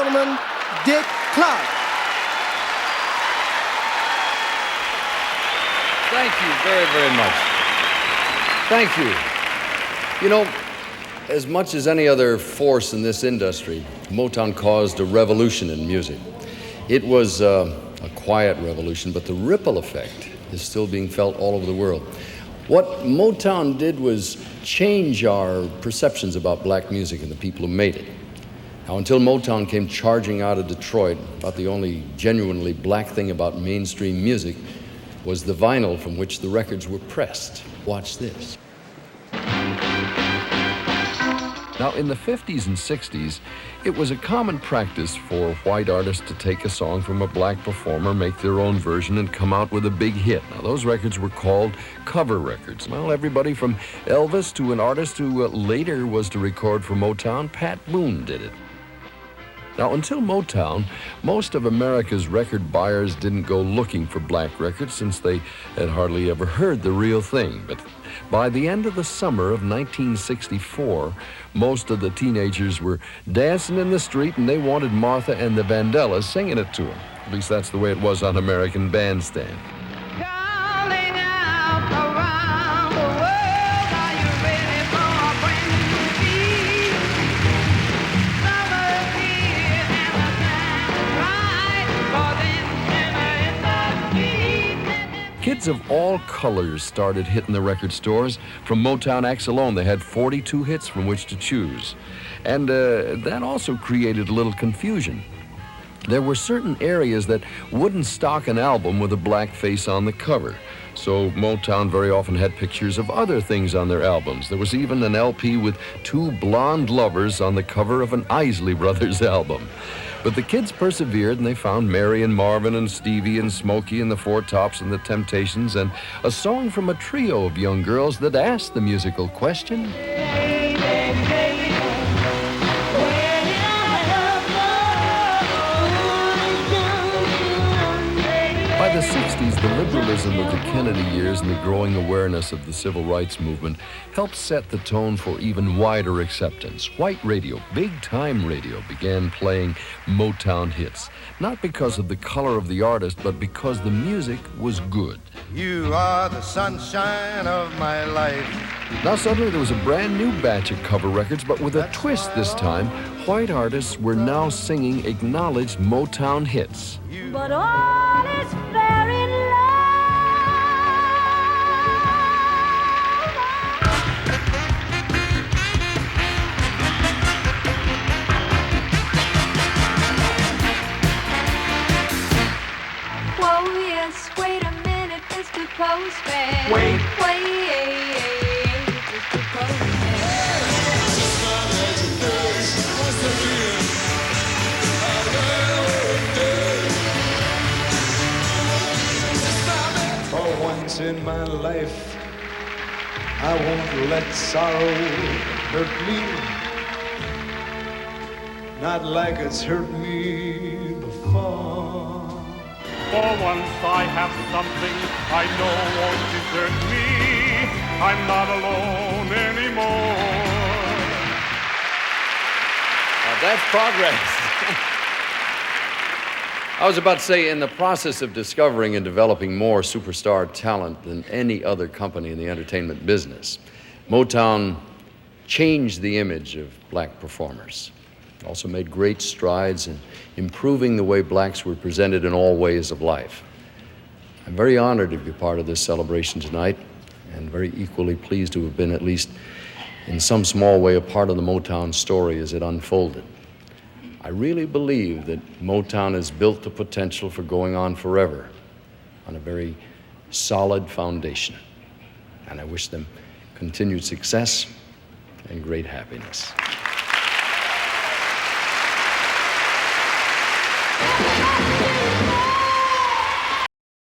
gentlemen, Dick Clark. Thank you very, very much. Thank you. You know, as much as any other force in this industry, Motown caused a revolution in music. It was a quiet revolution, but the ripple effect is still being felt all over the world. What Motown did was change our perceptions about black music and the people who made it. Now, until Motown came charging out of Detroit, about the only genuinely black thing about mainstream music was the vinyl from which the records were pressed. Watch this. Now, in the 50s and 60s, it was a common practice for white artists to take a song from a black performer, make their own version, and come out with a big hit. Now, those records were called cover records. Well, everybody from Elvis to an artist who later was to record for Motown, Pat Boone, did it. Now, until Motown, most of America's record buyers didn't go looking for black records since they had hardly ever heard the real thing. But by the end of the summer of 1964, most of the teenagers were dancing in the street and they wanted Martha and the Vandellas singing it to them. At least that's the way it was on American Bandstand. Calling out around the world, are you ready for a brand new beat? Summer's here and the time is right for them to hit the beat. Kids of all colors started hitting the record stores. From Motown acts alone, they had 42 hits from which to choose. And that also created a little confusion. There were certain areas that wouldn't stock an album with a black face on the cover. So Motown very often had pictures of other things on their albums. There was even an LP with two blonde lovers on the cover of an Isley Brothers album. But the kids persevered, and they found Mary and Marvin and Stevie and Smokey and the Four Tops and the Temptations, and a song from a trio of young girls that asked the musical question. By the 60s, the liberalism of the Kennedy years and the growing awareness of the civil rights movement helped set the tone for even wider acceptance. White radio, big-time radio, began playing Motown hits, not because of the color of the artist, but because the music was good. You are the sunshine of my life. Now suddenly there was a brand new batch of cover records, but with a twist this time. White artists were now singing acknowledged Motown hits. But all is fair in love. Whoa, yes, wait a minute, Mr. Postman. Wait, Mr. Postman. Once in my life, I won't let sorrow hurt me, not like it's hurt me before. For once I have something I know won't desert me. I'm not alone anymore. Now that's progress. I was about to say, in the process of discovering and developing more superstar talent than any other company in the entertainment business, Motown changed the image of black performers. It also made great strides in improving the way blacks were presented in all ways of life. I'm very honored to be part of this celebration tonight, and very equally pleased to have been, at least in some small way, a part of the Motown story as it unfolded. I really believe that Motown has built the potential for going on forever on a very solid foundation. And I wish them continued success and great happiness.